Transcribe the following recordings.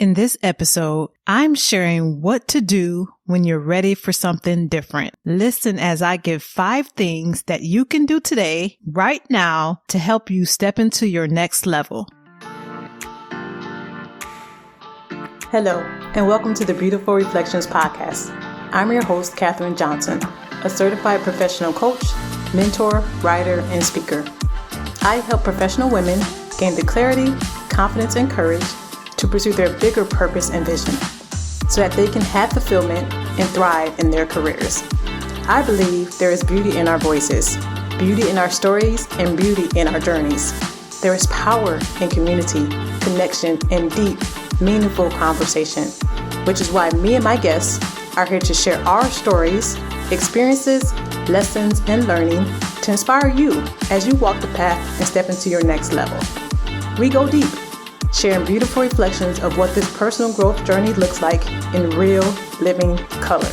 In this episode, I'm sharing what to do when you're ready for something different. Listen as I give 5 things that you can do today, right now, to help you step into your next level. Hello, and welcome to the Beautiful Reflections podcast. I'm your host, Katherine Johnson, a certified professional coach, mentor, writer, and speaker. I help professional women gain the clarity, confidence, and courage to pursue their bigger purpose and vision so that they can have fulfillment and thrive in their careers. I believe there is beauty in our voices, beauty in our stories, and beauty in our journeys. There is power in community, connection, and deep, meaningful conversation, which is why me and my guests are here to share our stories, experiences, lessons, and learning to inspire you as you walk the path and step into your next level. We go deep, sharing beautiful reflections of what this personal growth journey looks like in real, living color.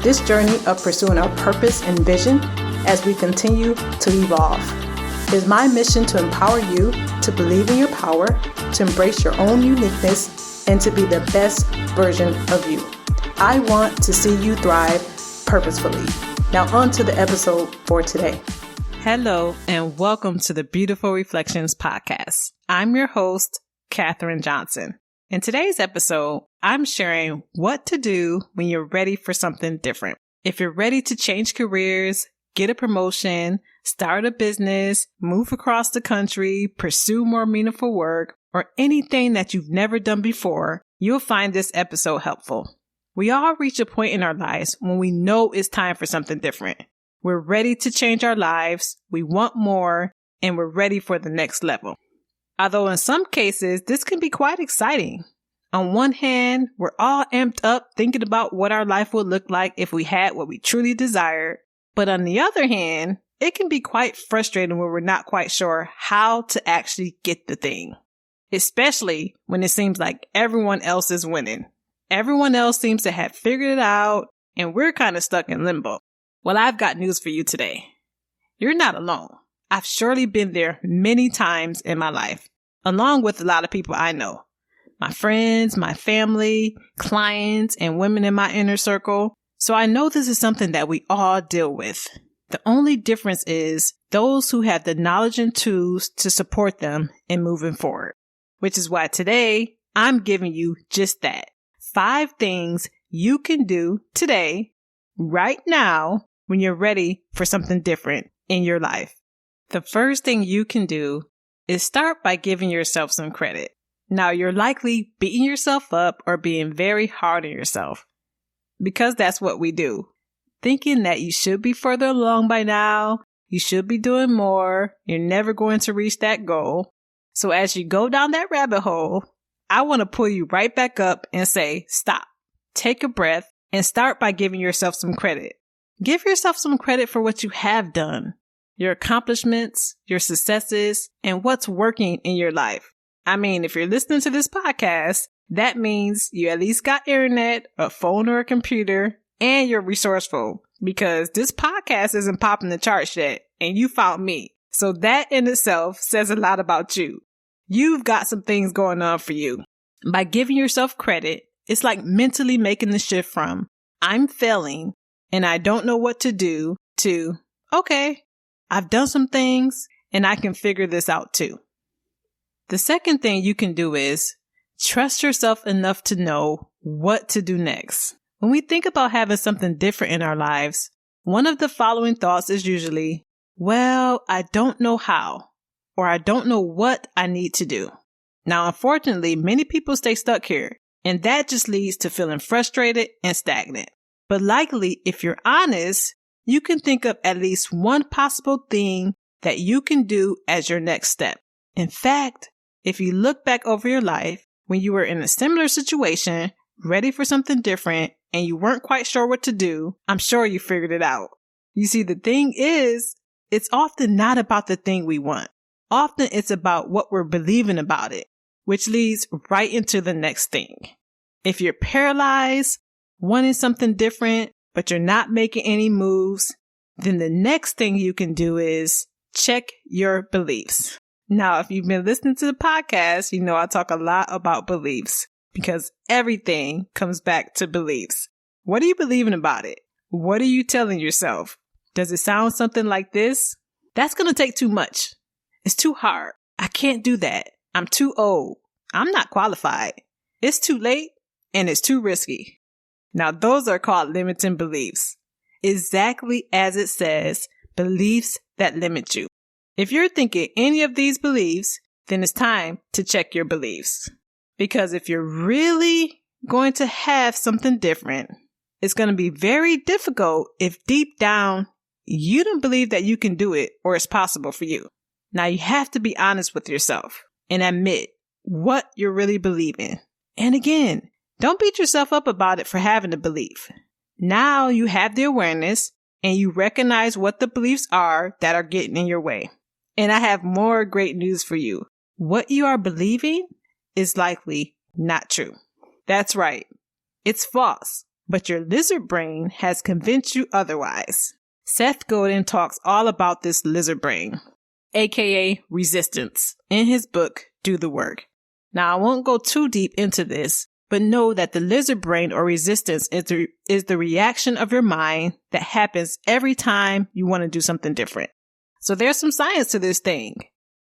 This journey of pursuing our purpose and vision as we continue to evolve. It is my mission to empower you to believe in your power, to embrace your own uniqueness, and to be the best version of you. I want to see you thrive purposefully. Now on to the episode for today. Hello, and welcome to the Beautiful Reflections podcast. I'm your host, Katherine Johnson. In today's episode, I'm sharing what to do when you're ready for something different. If you're ready to change careers, get a promotion, start a business, move across the country, pursue more meaningful work, or anything that you've never done before, you'll find this episode helpful. We all reach a point in our lives when we know it's time for something different. We're ready to change our lives, we want more, and we're ready for the next level. Although in some cases, this can be quite exciting. On one hand, we're all amped up thinking about what our life would look like if we had what we truly desired. But on the other hand, it can be quite frustrating when we're not quite sure how to actually get the thing. Especially when it seems like everyone else is winning. Everyone else seems to have figured it out, and we're kind of stuck in limbo. Well, I've got news for you today. You're not alone. I've surely been there many times in my life, along with a lot of people I know. My friends, my family, clients, and women in my inner circle. So I know this is something that we all deal with. The only difference is those who have the knowledge and tools to support them in moving forward. Which is why today I'm giving you just that. 5 things you can do today, right now, when you're ready for something different in your life. The first thing you can do is start by giving yourself some credit. Now, you're likely beating yourself up or being very hard on yourself because that's what we do. Thinking that you should be further along by now, you should be doing more, you're never going to reach that goal. So as you go down that rabbit hole, I want to pull you right back up and say, stop, take a breath, and start by giving yourself some credit. Give yourself some credit for what you have done. Your accomplishments, your successes, and what's working in your life. I mean, if you're listening to this podcast, that means you at least got internet, a phone or a computer, and you're resourceful because this podcast isn't popping the charts yet, and you found me. So that in itself says a lot about you. You've got some things going on for you. By giving yourself credit, it's like mentally making the shift from, I'm failing and I don't know what to do, to, okay, I've done some things and I can figure this out too. The second thing you can do is trust yourself enough to know what to do next. When we think about having something different in our lives, one of the following thoughts is usually, well, I don't know how, or I don't know what I need to do. Now, unfortunately, many people stay stuck here, and that just leads to feeling frustrated and stagnant. But likely, if you're honest, you can think of at least one possible thing that you can do as your next step. In fact, if you look back over your life when you were in a similar situation, ready for something different, and you weren't quite sure what to do, I'm sure you figured it out. You see, the thing is, it's often not about the thing we want. Often it's about what we're believing about it, which leads right into the next thing. If you're paralyzed, wanting something different, but you're not making any moves, then the next thing you can do is check your beliefs. Now, if you've been listening to the podcast, you know I talk a lot about beliefs. because everything comes back to beliefs. What are you believing about it? What are you telling yourself? Does it sound something like this? That's going to take too much. It's too hard. I can't do that. I'm too old. I'm not qualified. It's too late and it's too risky. Now, those are called limiting beliefs. Exactly as it says, beliefs that limit you. If you're thinking any of these beliefs, then it's time to check your beliefs. Because if you're really going to have something different, it's going to be very difficult if deep down you don't believe that you can do it or it's possible for you. Now you have to be honest with yourself and admit what you're really believing. And again, don't beat yourself up about it for having a belief. Now you have the awareness and you recognize what the beliefs are that are getting in your way. And I have more great news for you. What you are believing is likely not true. That's right. It's false, but your lizard brain has convinced you otherwise. Seth Godin talks all about this lizard brain, aka resistance, in his book, Do the Work. Now, I won't go too deep into this, but know that the lizard brain or resistance is the reaction of your mind that happens every time you want to do something different. So there's some science to this thing.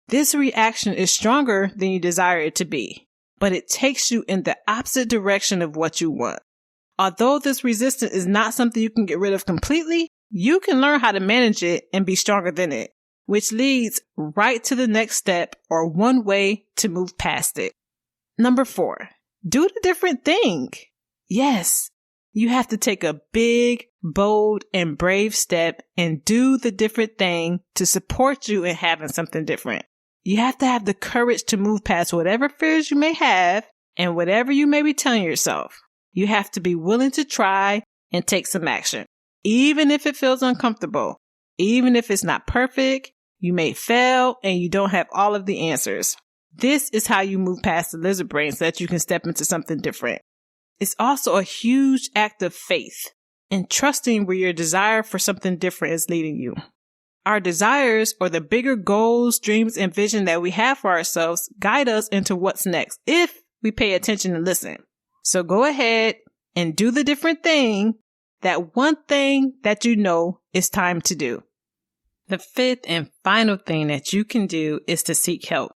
This reaction is stronger than you desire it to be, but it takes you in the opposite direction of what you want. Although this resistance is not something you can get rid of completely, you can learn how to manage it and be stronger than it, which leads right to the next step or one way to move past it. Number 4, do the different thing. Yes, you have to take a big, bold, and brave step and do the different thing to support you in having something different. You have to have the courage to move past whatever fears you may have and whatever you may be telling yourself. You have to be willing to try and take some action. Even if it feels uncomfortable, even if it's not perfect, you may fail and you don't have all of the answers. This is how you move past the lizard brain so that you can step into something different. It's also a huge act of faith and trusting where your desire for something different is leading you. Our desires or the bigger goals, dreams, and vision that we have for ourselves guide us into what's next if we pay attention and listen. So go ahead and do the different thing, that one thing that you know is time to do. The 5th and final thing that you can do is to seek help.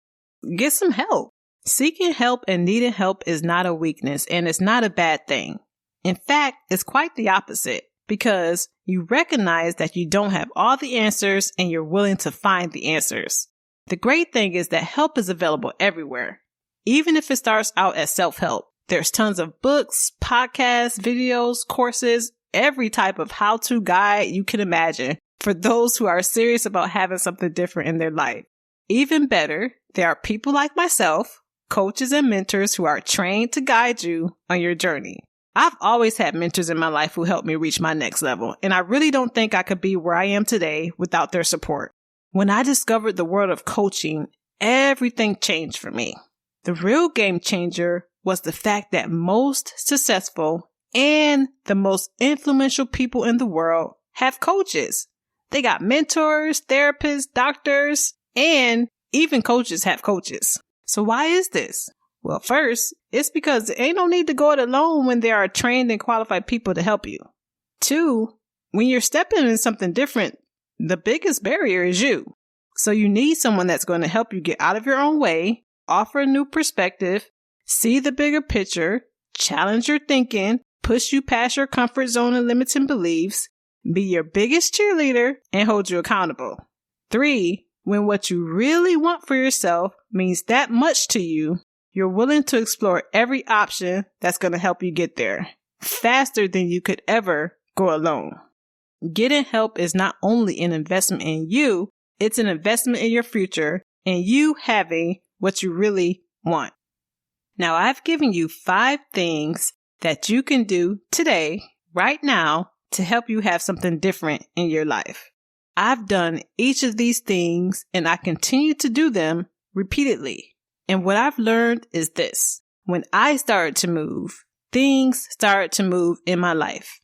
Get some help. Seeking help and needing help is not a weakness and it's not a bad thing. In fact, it's quite the opposite because you recognize that you don't have all the answers and you're willing to find the answers. The great thing is that help is available everywhere. Even if it starts out as self-help, there's tons of books, podcasts, videos, courses, every type of how-to guide you can imagine for those who are serious about having something different in their life. Even better, there are people like myself, coaches and mentors who are trained to guide you on your journey. I've always had mentors in my life who helped me reach my next level, and I really don't think I could be where I am today without their support. When I discovered the world of coaching, everything changed for me. The real game changer was the fact that most successful and the most influential people in the world have coaches. They got mentors, therapists, doctors, and even coaches have coaches. So why is this? Well, first, it's because there ain't no need to go it alone when there are trained and qualified people to help you. 2, when you're stepping into something different, the biggest barrier is you. So you need someone that's going to help you get out of your own way, offer a new perspective, see the bigger picture, challenge your thinking, push you past your comfort zone and limiting beliefs, be your biggest cheerleader, and hold you accountable. 3, when what you really want for yourself means that much to you, you're willing to explore every option that's going to help you get there faster than you could ever go alone. Getting help is not only an investment in you, it's an investment in your future and you having what you really want. Now, I've given you 5 things that you can do today, right now, to help you have something different in your life. I've done each of these things and I continue to do them repeatedly. And what I've learned is this. When I started to move, things started to move in my life.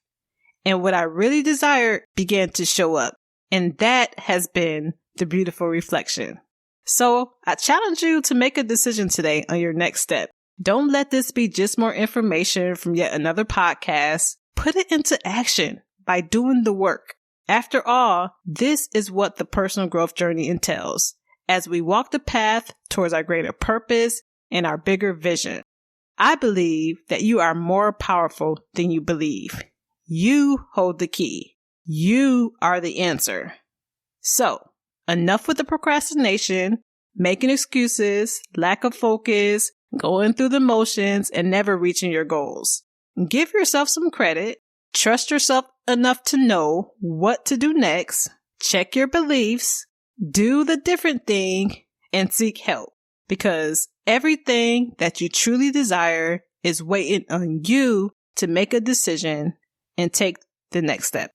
And what I really desired began to show up. And that has been the beautiful reflection. So I challenge you to make a decision today on your next step. Don't let this be just more information from yet another podcast. Put it into action by doing the work. After all, this is what the personal growth journey entails as we walk the path towards our greater purpose and our bigger vision. I believe that you are more powerful than you believe. You hold the key. You are the answer. So, enough with the procrastination, making excuses, lack of focus, going through the motions, and never reaching your goals. Give yourself some credit. Trust yourself enough to know what to do next. Check your beliefs. Do the different thing and seek help, because everything that you truly desire is waiting on you to make a decision and take the next step.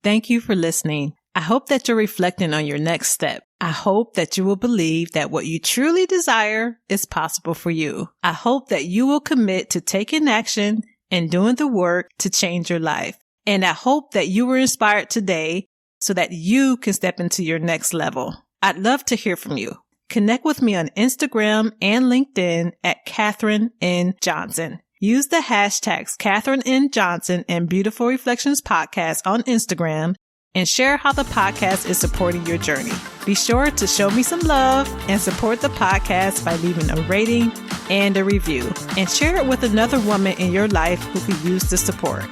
Thank you for listening. I hope that you're reflecting on your next step. I hope that you will believe that what you truly desire is possible for you. I hope that you will commit to taking action and doing the work to change your life. And I hope that you were inspired today so that you can step into your next level. I'd love to hear from you. Connect with me on Instagram and LinkedIn at Katherine N Johnson. Use the hashtags Katherine N Johnson and Beautiful Reflections Podcast on Instagram and share how the podcast is supporting your journey. Be sure to show me some love and support the podcast by leaving a rating and a review, and share it with another woman in your life who could use the support.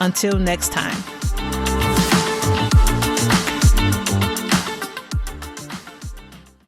Until next time.